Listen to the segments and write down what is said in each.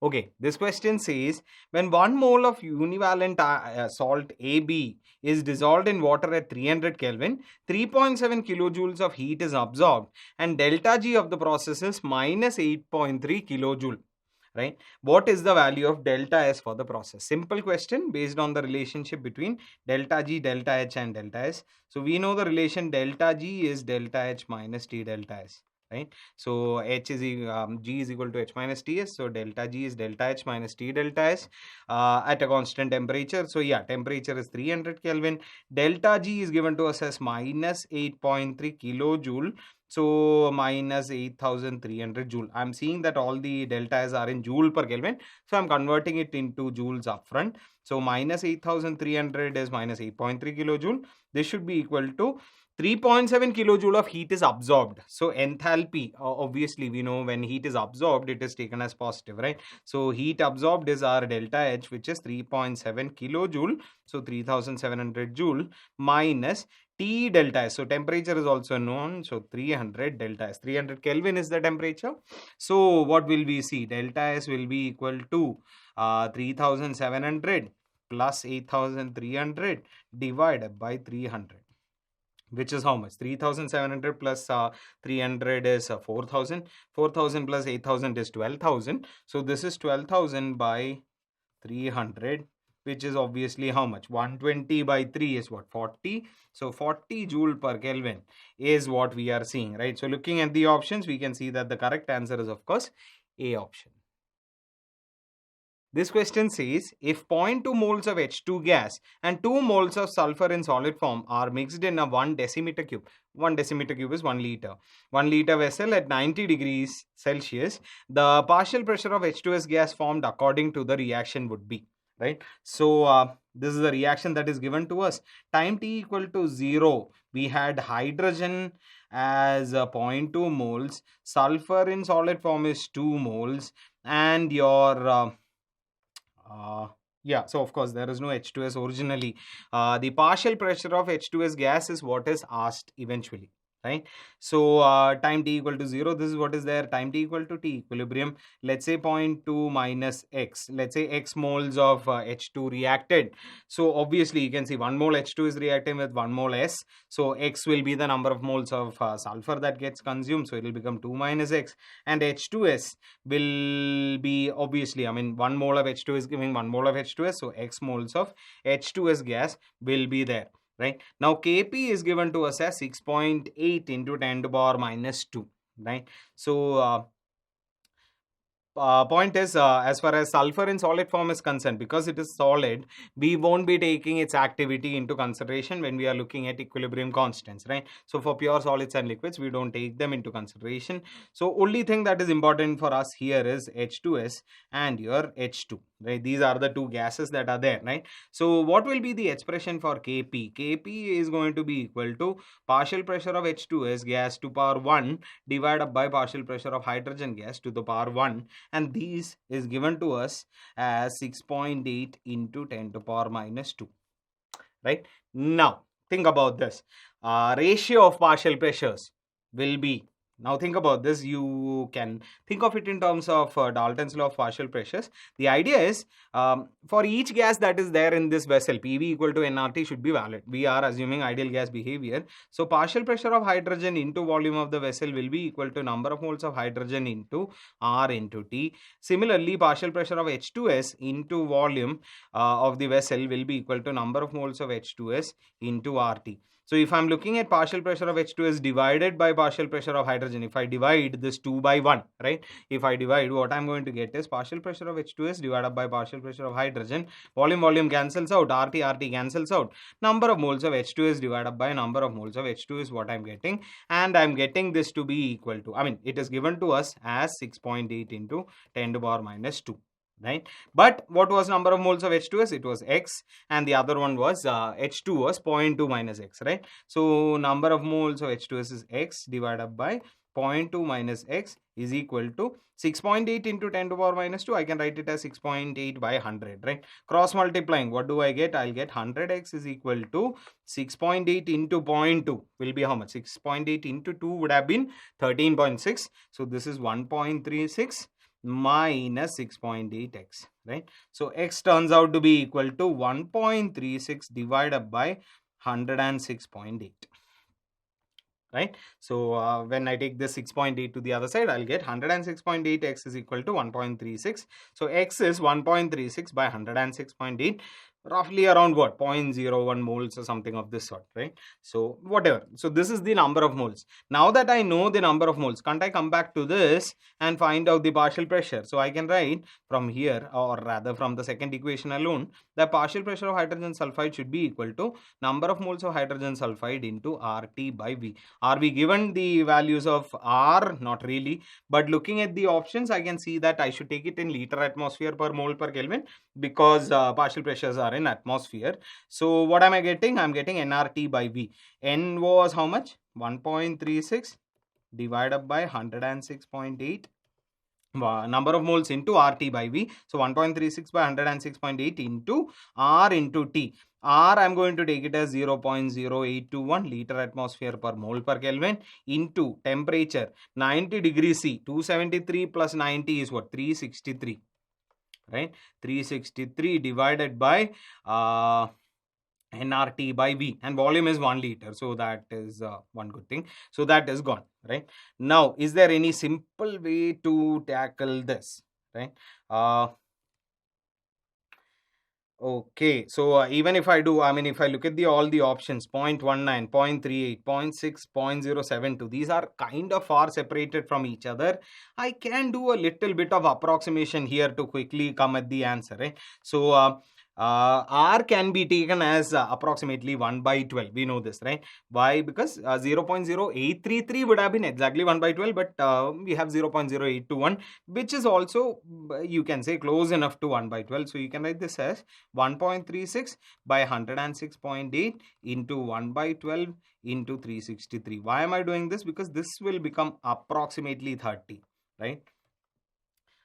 Okay, this question says when 1 mole of univalent salt AB is dissolved in water at 300 Kelvin, 3.7 kilojoules of heat is absorbed and delta G of the process is minus 8.3 kilojoule. Right? What is the value of delta S for the process? Simple question based on the relationship between delta G, delta H and delta S. So we know the relation delta G is delta H minus T delta S. Right? So G is equal to H minus Ts. So delta G is delta H minus T delta S at a constant temperature. So yeah, temperature is 300 Kelvin. Delta G is given to us as minus 8.3 kilojoule. So minus 8,300 joule. I'm seeing that all the deltas are in joule per Kelvin. So I'm converting it into joules upfront. So minus 8,300 is minus 8.3 kilojoule. This should be equal to 3.7 kilojoule of heat is absorbed. So enthalpy, obviously we know when heat is absorbed, it is taken as positive, right? So heat absorbed is our delta H, which is 3.7 kilojoule. So 3,700 joule minus T delta S. So temperature is also known. So 300 delta S. 300 Kelvin is the temperature. So what will we see? Delta S will be equal to 3,700 plus 8,300 divided by 300. Which is how much? 3,700 plus 300 is 4,000. 4,000 plus 8,000 is 12,000. So this is 12,000 by 300, which is obviously how much? 120 by 3 is what? 40. So 40 joule per Kelvin is what we are seeing, right? So looking at the options, we can see that the correct answer is of course A option. This question says, if zero point 0.2 moles of H2 gas and 2 moles of sulfur in solid form are mixed in a 1 decimeter cube, 1 decimeter cube is 1 liter, 1 liter vessel at 90 degrees Celsius, the partial pressure of H2S gas formed according to the reaction would be, right? So this is the reaction that is given to us. Time t equal to 0, we had hydrogen as 0.2 moles, sulfur in solid form is 2 moles, and your yeah, so of course there is no H2S originally. The partial pressure of H2S gas is what is asked eventually, right? So time t equal to 0, this is what is there. Time t equal to t equilibrium. Let's say 0.2 minus x. Let's say x moles of H2 reacted. So obviously you can see 1 mole H2 is reacting with 1 mole S. So x will be the number of moles of sulfur that gets consumed. So it will become 2 minus x, and H2S will be obviously, I mean, 1 mole of H2 is giving 1 mole of H2S. So x moles of H2S gas will be there. Right now, Kp is given to us as 6.8 into 10 to the power minus 2. Right. So point is, as far as sulfur in solid form is concerned, because it is solid, we won't be taking its activity into consideration when we are looking at equilibrium constants, right? So for pure solids and liquids, we don't take them into consideration. So only thing that is important for us here is H2S and your H2, right? These are the two gases that are there, right? So what will be the expression for Kp? Kp is going to be equal to partial pressure of H2S gas to power 1 divided by partial pressure of hydrogen gas to the power 1, and these is given to us as 6.8 into 10 to the power minus 2. Right now, think about this. Ratio of partial pressures will be, now think about this, you can think of it in terms of Dalton's law of partial pressures. The idea is, for each gas that is there in this vessel, PV equal to nRT should be valid. We are assuming ideal gas behavior. So partial pressure of hydrogen into volume of the vessel will be equal to number of moles of hydrogen into R into T. Similarly, partial pressure of H2S into volume of the vessel will be equal to number of moles of H2S into RT. So if I'm looking at partial pressure of H2S divided by partial pressure of hydrogen, if I divide this 2 by 1, right? If I divide, what I'm going to get is partial pressure of H2S divided by partial pressure of hydrogen. Volume cancels out, RT cancels out. Number of moles of H2S divided by number of moles of H2 is what I'm getting. And I'm getting this to be equal to, I mean, it is given to us as 6.8 into 10 to the power minus 2. Right, but what was number of moles of H2S? It was X, and the other one was H2 was 0.2 minus X, right? So number of moles of H2S is X divided by 0.2 minus X is equal to 6.8 into 10 to the power minus 2. I can write it as 6.8 by 100, right? Cross multiplying, what do I get? I'll get 100x is equal to 6.8 into 0.2 will be how much? 6.8 into 2 would have been 13.6. So this is 1.36. minus 6.8x, right? So x turns out to be equal to 1.36 divided by 106.8. Right? So when I take this 6.8 to the other side, I'll get 106.8 x is equal to 1.36. So x is 1.36 by 106.8, roughly around what, 0.01 moles or something of this sort, right? So whatever. So this is the number of moles. Now that I know the number of moles, can't I come back to this and find out the partial pressure? So I can write from here, or rather from the second equation alone, the partial pressure of hydrogen sulfide should be equal to number of moles of hydrogen sulfide into RT by V. Are we given the values of R? Not really. But looking at the options, I can see that I should take it in liter atmosphere per mole per Kelvin, because partial pressures are in atmosphere. So what am I getting? I'm getting nRT by V. N was how much? 1.36 divided by 106.8. Number of moles into RT by V. So 1.36 by 106.8 into R into T. R, I'm going to take it as 0.0821 liter atmosphere per mole per Kelvin into temperature 90 degrees C. 273 plus 90 is what? 363. Right? 363 divided by nRT by V, and volume is 1 liter. So that is one good thing. So that is gone, right? Now, is there any simple way to tackle this, right? Okay, so even if I do, I mean, if I look at all the options, 0.19, 0.38, 0.6, 0.072, these are kind of far separated from each other. I can do a little bit of approximation here to quickly come at the answer, right? So R can be taken as approximately 1 by 12. We know this, right? Why? Because 0.0833 would have been exactly 1 by 12, but we have 0.0821, which is also, you can say, close enough to 1 by 12. So you can write this as 1.36 by 106.8 into 1 by 12 into 363. Why am I doing this? Because this will become approximately 30, right?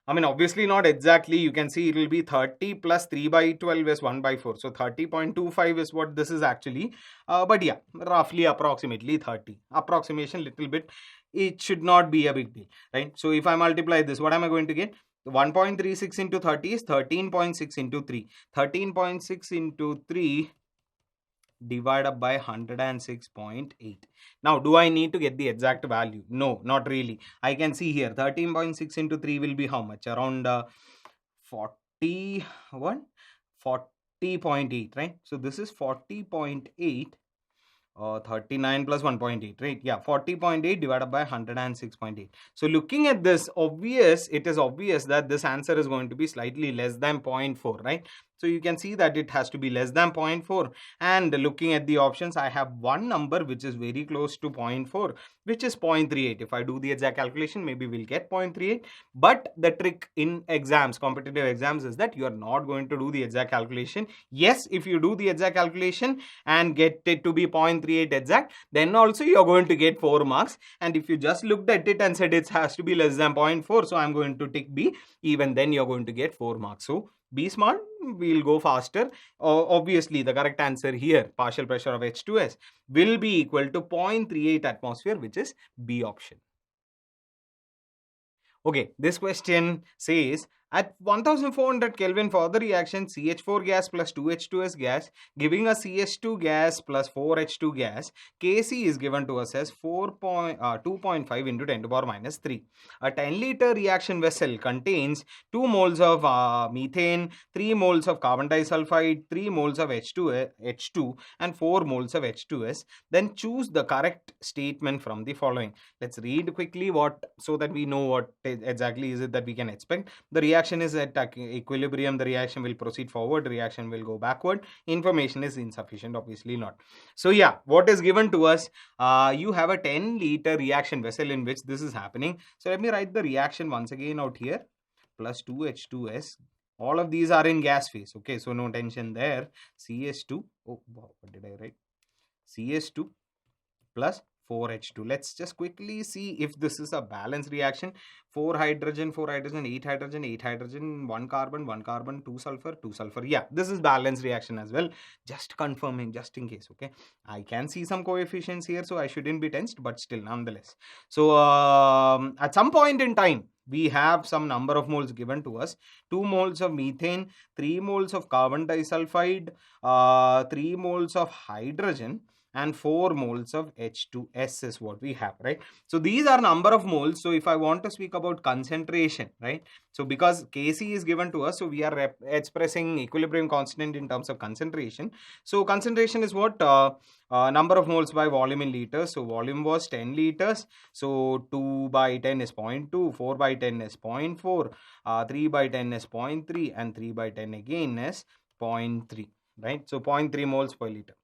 I mean, obviously not exactly. You can see it will be 30 plus 3 by 12 is 1 by 4. So 30.25 is what this is actually. But yeah, roughly approximately 30. Approximation little bit. It should not be a big deal, right? So if I multiply this, what am I going to get? 1.36 into 30 is 13.6 into 3. 13.6 into 3 divided by 106.8. Now, do I need to get the exact value? No, not really. I can see here 13.6 into 3 will be how much? Around 41? 40.8, right? So this is 40.8. 39 plus 1.8, right? Yeah, 40.8 divided by 106.8. So looking at this, it is obvious that this answer is going to be slightly less than 0.4, right? So you can see that it has to be less than 0.4. And looking at the options, I have one number which is very close to 0.4, which is 0.38. If I do the exact calculation, maybe we'll get 0.38. But the trick in exams, competitive exams, is that you are not going to do the exact calculation. Yes, if you do the exact calculation and get it to be 0.38 exact, then also you're going to get 4 marks. And if you just looked at it and said it has to be less than 0.4, so I'm going to tick B, even then you're going to get 4 marks. So be smart, we'll go faster. Obviously, the correct answer here, partial pressure of H2S, will be equal to 0.38 atmosphere, which is B option. Okay, this question says, at 1400 Kelvin for the reaction CH4 gas plus 2H2S gas giving a CH2 gas plus 4H2 gas, Kc is given to us as 2.5 into 10 to the power minus 3. A 10 liter reaction vessel contains 2 moles of methane, 3 moles of carbon disulfide, 3 moles of H2 and 4 moles of H2S. Then choose the correct statement from the following. Let's read quickly so that we know what exactly is it that we can expect. The reaction is at equilibrium, the reaction will proceed forward, reaction will go backward. Information is insufficient, obviously not. So yeah, what is given to us? You have a 10 liter reaction vessel in which this is happening. So let me write the reaction once again out here. Plus 2H2S. All of these are in gas phase. Okay, so no tension there. CS2. Oh, what did I write? CS2 plus 4H2. Let's just quickly see if this is a balanced reaction. 4 hydrogen, 4 hydrogen, 8 hydrogen, 8 hydrogen, 1 carbon, 1 carbon, 2 sulfur, 2 sulfur. Yeah, this is balanced reaction as well. Just confirming, just in case, okay. I can see some coefficients here, so I shouldn't be tensed, but still, nonetheless. So, at some point in time, we have some number of moles given to us. 2 moles of methane, 3 moles of carbon disulfide, 3 moles of hydrogen, and 4 moles of H2S is what we have, right? So these are number of moles. So if I want to speak about concentration, right? So because Kc is given to us, so we are expressing equilibrium constant in terms of concentration. So concentration is what? Number of moles by volume in liters. So volume was 10 liters. So 2 by 10 is 0.2, 4 by 10 is 0.4, 3 by 10 is 0.3, and 3 by 10 again is 0.3, right? So 0.3 moles per liter.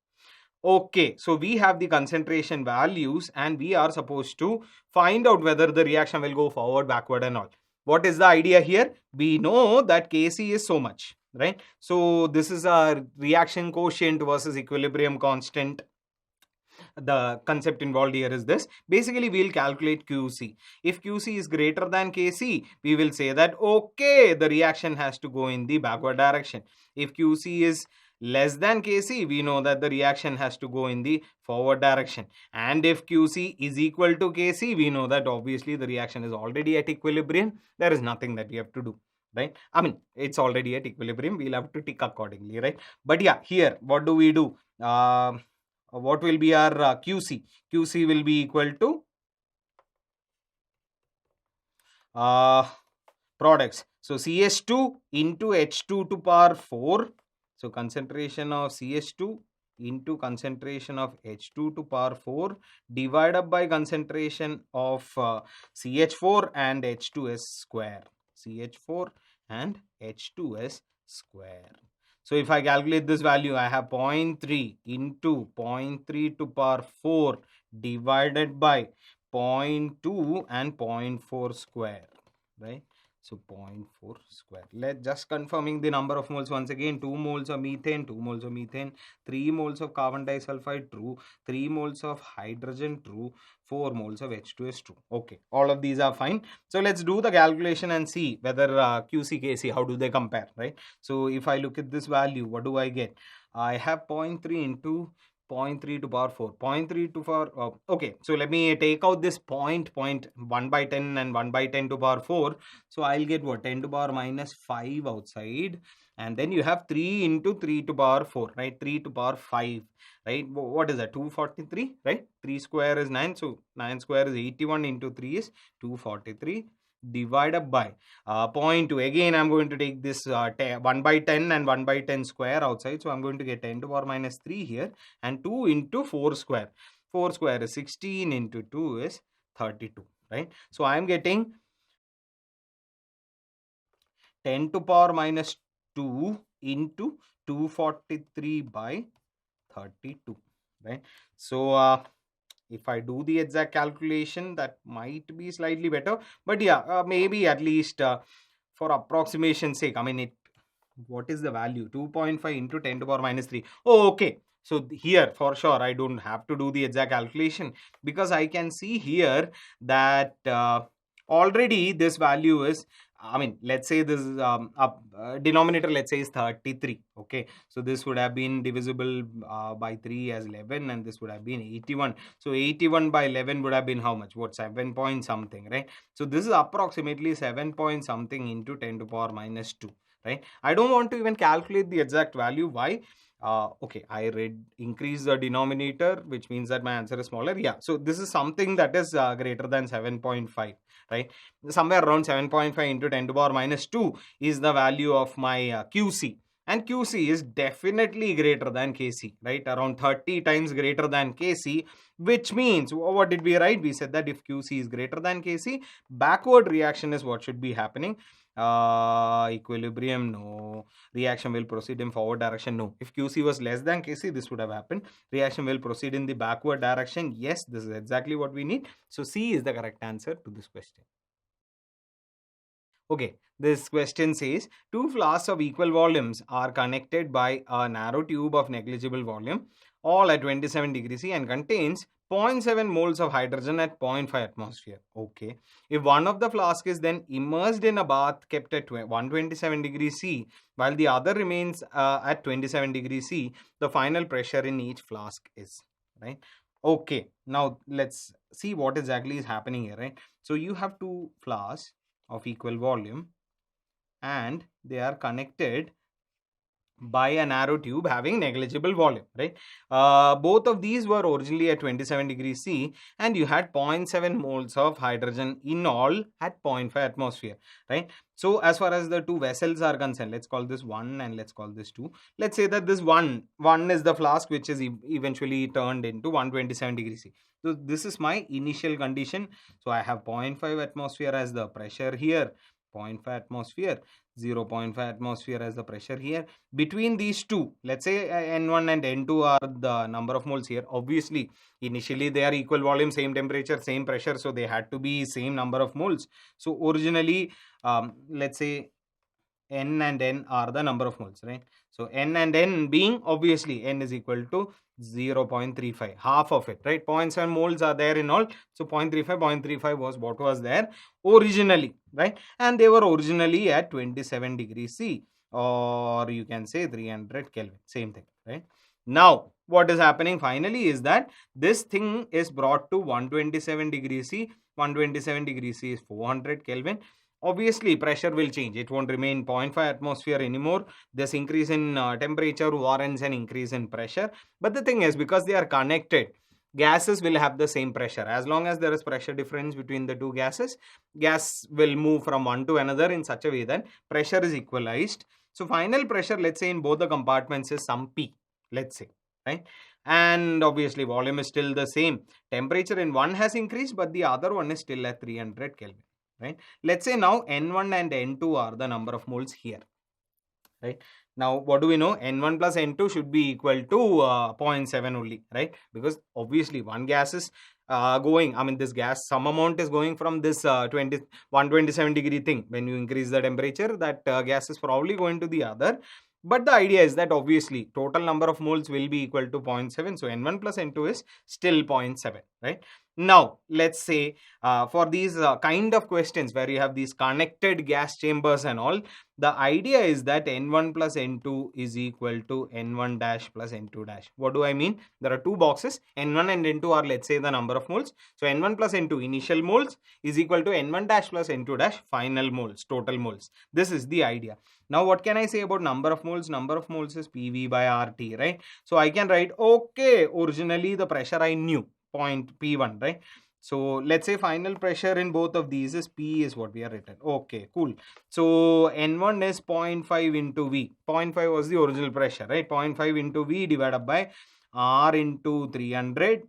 Okay, so we have the concentration values and we are supposed to find out whether the reaction will go forward, backward and all. What is the idea here? We know that Kc is so much, right? So this is a reaction quotient versus equilibrium constant. The concept involved here is this. Basically, we'll calculate QC. If QC is greater than Kc, we will say that, okay, the reaction has to go in the backward direction. If QC is less than Kc, we know that the reaction has to go in the forward direction. And if QC is equal to Kc, we know that obviously the reaction is already at equilibrium. There is nothing that we have to do, right? I mean, it's already at equilibrium. We'll have to tick accordingly, right? But yeah, here, what do we do? What will be our QC? QC will be equal to products. So CH2 into H2 to power 4. So concentration of CH2 into concentration of H2 to power 4 divided by concentration of CH4 and H2S square. CH4 and H2S square. So if I calculate this value, I have 0.3 into 0.3 to power 4 divided by 0.2 and 0.4 square, right? So 0.4 square. Let's just confirming the number of moles once again. 2 moles of methane, 2 moles of methane, 3 moles of carbon disulfide, true. 3 moles of hydrogen, true. 4 moles of H2S, true. Okay, all of these are fine. So let's do the calculation and see whether QC, Kc, how do they compare, right? So if I look at this value, what do I get? I have 0.3 into 0.3 to power 4. 0.3 to power, okay, so let me take out this 1 by 10 and 1 by 10 to power 4. So I'll get what? 10 to power minus 5 outside. And then you have 3 into 3 to power 4, right? 3 to power 5, right? What is that? 243, right? 3 square is 9. So 9 square is 81 into 3 is 243. Divided by 0.2. Again, I'm going to take this 1 by 10 and 1 by 10 square outside. So I'm going to get 10 to power minus 3 here. And 2 into 4 square. 4 square is 16 into 2 is 32, right? So I'm getting 10 to power minus 2 into 243 by 32, right? So if I do the exact calculation, that might be slightly better. But yeah, maybe at least for approximation sake, I mean, what is the value? 2.5 into 10 to power minus 3. Oh, okay. So here, for sure, I don't have to do the exact calculation because I can see here that already this value is, I mean, let's say this denominator, let's say, is 33. Okay, so this would have been divisible by 3 as 11, and this would have been 81. So 81 by 11 would have been how much? What? 7 point something, right? So this is approximately 7 point something into 10 to power minus 2, right? I don't want to even calculate the exact value. Why? Okay, I increase the denominator, which means that my answer is smaller. Yeah, so this is something that is greater than 7.5, right? Somewhere around 7.5 into 10 to power minus 2 is the value of my QC. And QC is definitely greater than Kc, right? Around 30 times greater than Kc, which means, what did we write? We said that if Qc is greater than Kc, backward reaction is what should be happening. Equilibrium, no. Reaction will proceed in forward direction, no. If Qc was less than Kc, this would have happened. Reaction will proceed in the backward direction. Yes, this is exactly what we need. So C is the correct answer to this question. Okay, this question says, 2 flasks of equal volumes are connected by a narrow tube of negligible volume, all at 27 degrees C, and contains 0.7 moles of hydrogen at 0.5 atmosphere. Okay. If one of the flask is then immersed in a bath kept at 127 degrees C, while the other remains at 27 degrees C, the final pressure in each flask is, right? Okay. Now let's see what exactly is happening here, right? So you have two flasks of equal volume and they are connected by a narrow tube having negligible volume, right? Both of these were originally at 27 degrees C, and you had 0.7 moles of hydrogen in all at 0.5 atmosphere, right? So as far as the two vessels are concerned, let's call this 1 and let's call this 2. Let's say that this 1 is the flask which is eventually turned into 127 degrees C. So this is my initial condition. So I have 0.5 atmosphere as the pressure here, 0.5 atmosphere, 0.5 atmosphere as the pressure here. Between these two, let's say N1 and N2 are the number of moles here. Obviously, initially they are equal volume, same temperature, same pressure, so they had to be same number of moles. So originally, let's say N and N are the number of moles, right? So N and N being, obviously N is equal to 0.35, half of it, right? 0.7 moles are there in all. So 0.35 was what was there originally, right? And they were originally at 27 degrees C, or you can say 300 Kelvin, same thing, right? Now, what is happening finally is that this thing is brought to 127 degrees C. 127 degrees C is 400 Kelvin. Obviously pressure will change, it won't remain 0.5 atmosphere anymore. This increase in temperature warrants an increase in pressure, but the thing is, because they are connected, gases will have the same pressure. As long as there is pressure difference between the two gases, gas will move from one to another in such a way that pressure is equalized. So final pressure, let's say in both the compartments, is some P, let's say, right? And obviously volume is still the same. Temperature in one has increased, but the other one is still at 300 Kelvin, right? Let's say now N1 and N2 are the number of moles here, right? Now what do we know? N1 plus N2 should be equal to 0.7 only, right? Because obviously one gas is going, I mean this gas, some amount is going from this 127 degree thing. When you increase the temperature, that gas is probably going to the other. But the idea is that obviously total number of moles will be equal to 0.7. So N1 plus N2 is still 0.7, right? Now, let's say for these kind of questions where you have these connected gas chambers and all, the idea is that N1 plus N2 is equal to N1 dash plus N2 dash. What do I mean? There are two boxes. N1 and N2 are, let's say, the number of moles. So N1 plus N2 initial moles is equal to N1 dash plus N2 dash final moles, total moles. This is the idea. Now, what can I say about number of moles? Number of moles is PV by RT, right? So I can write, okay, originally the pressure I knew, point P1, right? So let's say final pressure in both of these is P is what we are written. Okay, cool. So N1 is 0.5 into V. 0.5 was the original pressure, right? 0.5 into V divided by R into 300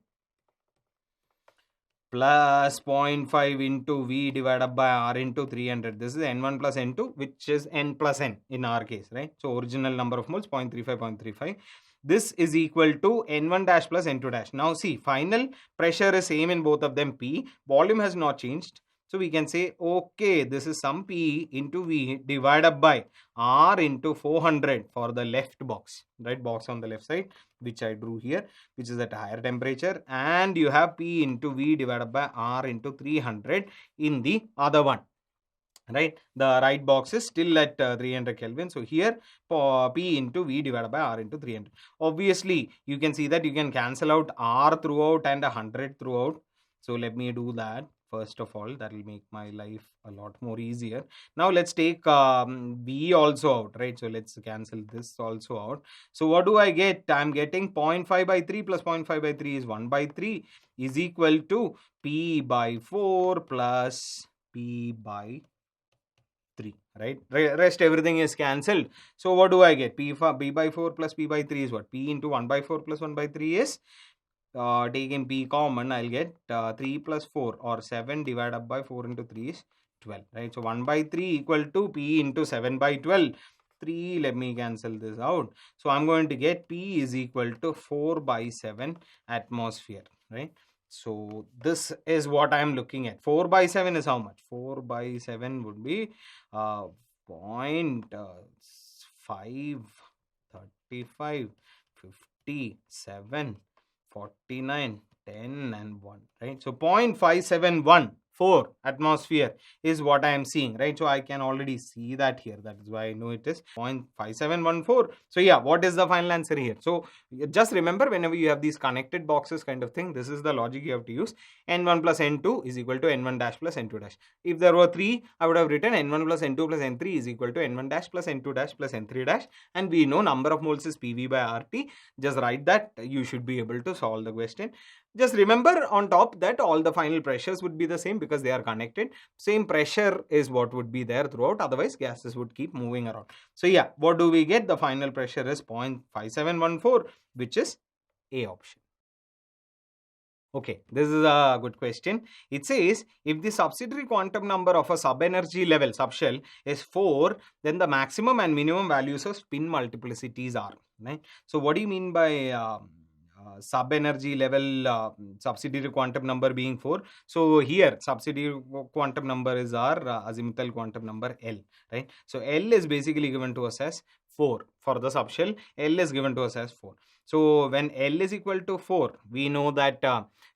plus 0.5 into V divided by R into 300. This is N1 plus N2, which is N plus N in our case, right? So original number of moles 0.35, 0.35. This is equal to N1 dash plus N2 dash. Now see, final pressure is same in both of them, P. Volume has not changed. So we can say, okay, this is some P into V divided by R into 400 for the left box, right? Box on the left side, which I drew here, which is at a higher temperature. And you have P into V divided by R into 300 in the other one, right? The right box is still at 300 Kelvin. So here for P into V divided by R into 300. Obviously, you can see that you can cancel out R throughout and 100 throughout. So let me do that. First of all, that will make my life a lot more easier. Now let's take V also out, right? So let's cancel this also out. So what do I get? I'm getting 0.5 by 3 plus 0.5 by 3 is 1 by 3 is equal to P by 4 plus P by 3, right? Rest everything is cancelled. So what do I get? P by 4 plus P by 3 is what? P into 1 by 4 plus 1 by 3 is, taking P common, I'll get 3 plus 4 or 7 divided by 4 into 3 is 12, right? So 1 by 3 equal to P into 7 by 12. 3, let me cancel this out. So I'm going to get P is equal to 4 by 7 atmosphere, right? So this is what I am looking at. 4 by 7 is how much? 4 by 7 would be 0.5, 35, 57, 49, 10 and 1, right? So 0.5714 atmosphere is what I am seeing, right? So I can already see that here. That is why I know it is 0.5714. So yeah, what is the final answer here? So just remember, whenever you have these connected boxes kind of thing, this is the logic you have to use. N1 plus N2 is equal to N1 dash plus N2 dash. If there were 3, I would have written N1 plus N2 plus N3 is equal to N1 dash plus N2 dash plus N3 dash. And we know number of moles is PV by RT. Just write that. You should be able to solve the question. Just remember on top that all the final pressures would be the same because they are connected. Same pressure is what would be there throughout. Otherwise, gases would keep moving around. So yeah, what do we get? The final pressure is 0.5714, which is A option. Okay, this is a good question. It says, if the subsidiary quantum number of a sub-energy level subshell is 4, then the maximum and minimum values of spin multiplicities are, right? So what do you mean by sub-energy level subsidiary quantum number being 4? So here subsidiary quantum number is our azimuthal quantum number L, right? So L is basically given to us as 4 for the subshell. L is given to us as 4. So when L is equal to 4, we know that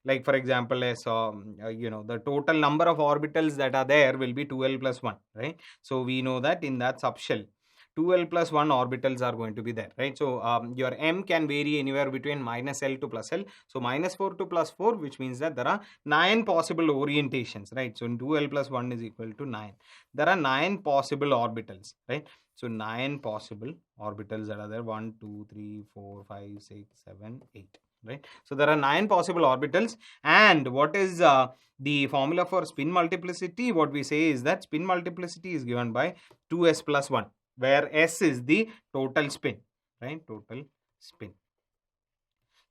like for example, as the total number of orbitals that are there will be 2L plus 1, right? So we know that in that subshell 2L plus 1 orbitals are going to be there, right? So your M can vary anywhere between minus L to plus L. So minus 4 to plus 4, which means that there are 9 possible orientations, right? So 2L plus 1 is equal to 9. There are 9 possible orbitals, right? So 9 possible orbitals that are there. 1, 2, 3, 4, 5, 6, 7, 8, right? So there are 9 possible orbitals. And what is the formula for spin multiplicity? What we say is that spin multiplicity is given by 2s plus 1, where S is the total spin, right? Total spin.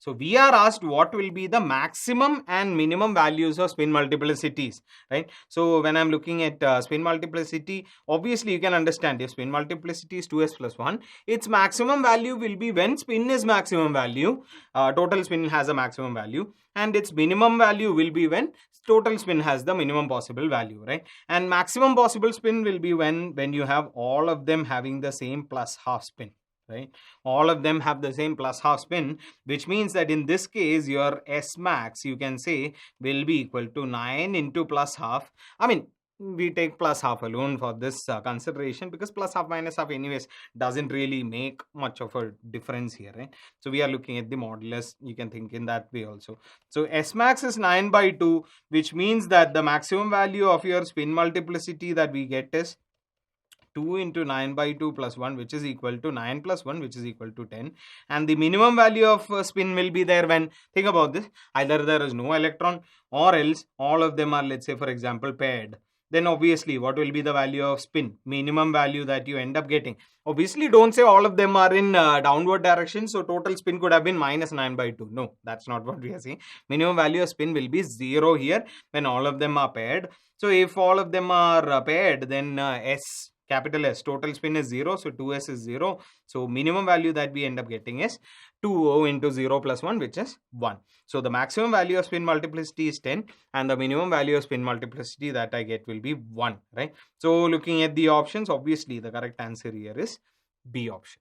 So we are asked what will be the maximum and minimum values of spin multiplicities, right? So when I'm looking at spin multiplicity, obviously you can understand if spin multiplicity is 2s plus 1, its maximum value will be when spin is maximum value, total spin has a maximum value, and its minimum value will be when total spin has the minimum possible value, right? And maximum possible spin will be when you have all of them having the same plus half spin, right? All of them have the same plus half spin, which means that in this case your S max, you can say, will be equal to 9 into plus half. I mean, we take plus half alone for this consideration because plus half minus half anyways doesn't really make much of a difference here, right? So we are looking at the modulus. You can think in that way also. So S max is 9 by 2, which means that the maximum value of your spin multiplicity that we get is 2 into 9 by 2 plus 1, which is equal to 9 plus 1, which is equal to 10. And the minimum value of spin will be there when, think about this, either there is no electron or else all of them are, let's say for example, paired. Then obviously what will be the value of spin, minimum value that you end up getting? Obviously don't say all of them are in downward direction, so total spin could have been minus 9 by 2. No, that's not what we are saying. Minimum value of spin will be 0 here when all of them are paired. So if all of them are paired, then S, capital S, total spin is 0, so 2s is 0. So minimum value that we end up getting is 2 into 0 plus 1, which is 1. So the maximum value of spin multiplicity is 10 and the minimum value of spin multiplicity that I get will be 1, right? So looking at the options, obviously the correct answer here is B option.